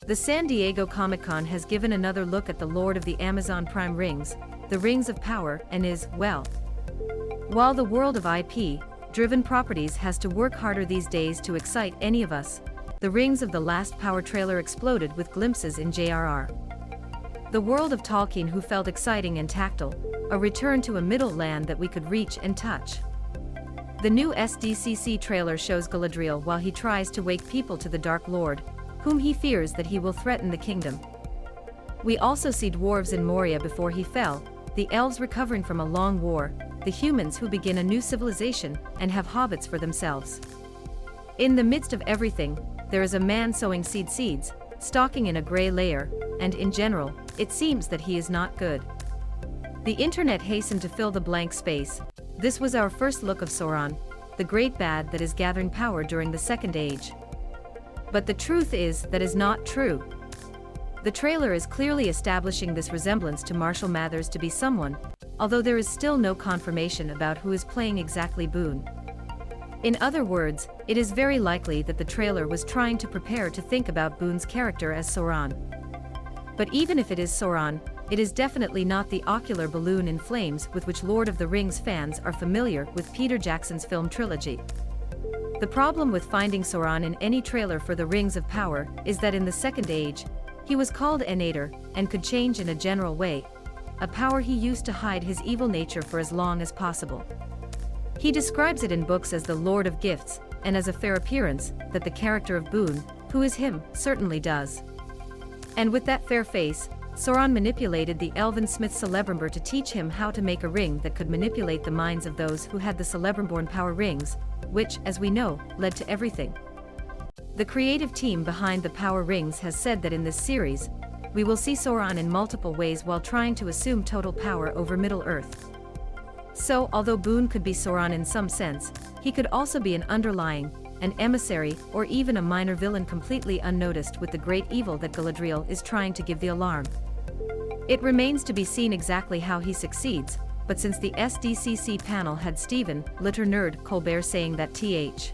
The San Diego Comic-Con has given another look at the Lord of the Amazon Prime rings, the Rings of Power, and is, well, while the world of IP-driven properties has to work harder these days to excite any of us, the Rings of the Last Power trailer exploded with glimpses in JRR. The world of Tolkien who felt exciting and tactile, a return to a middle land that we could reach and touch. The new SDCC trailer shows Galadriel while he tries to wake people to the Dark Lord, whom he fears that he will threaten the kingdom. We also see dwarves in Moria before he fell, the elves recovering from a long war, the humans who begin a new civilization and have hobbits for themselves. In the midst of everything, there is a man sowing seeds, stalking in a gray layer, and in general, it seems that he is not good. The internet hastened to fill the blank space. This was our first look of Sauron, the great bad that is gathering power during the Second Age. But the truth is that is not true. The trailer is clearly establishing this resemblance to Marshall Mathers to be someone, although there is still no confirmation about who is playing exactly Boone. In other words, it is very likely that the trailer was trying to prepare to think about Boone's character as Sauron. But even if it is Sauron, it is definitely not the ocular balloon in flames with which Lord of the Rings fans are familiar with Peter Jackson's film trilogy. The problem with finding Sauron in any trailer for the Rings of Power is that in the Second Age, he was called Enator and could change in a general way, a power he used to hide his evil nature for as long as possible. He describes it in books as the Lord of Gifts, and as a fair appearance that the character of Boone, who is him, certainly does. And with that fair face, Sauron manipulated the elven smith Celebrimbor to teach him how to make a ring that could manipulate the minds of those who had the Celebrimborn power rings, which, as we know, led to everything. The creative team behind the power rings has said that in this series, we will see Sauron in multiple ways while trying to assume total power over Middle-earth. So, although Boone could be Sauron in some sense, he could also be an underlying, an emissary, or even a minor villain completely unnoticed with the great evil that Galadriel is trying to give the alarm. It remains to be seen exactly how he succeeds, but since the SDCC panel had Stephen, Litter Nerd Colbert saying that Th.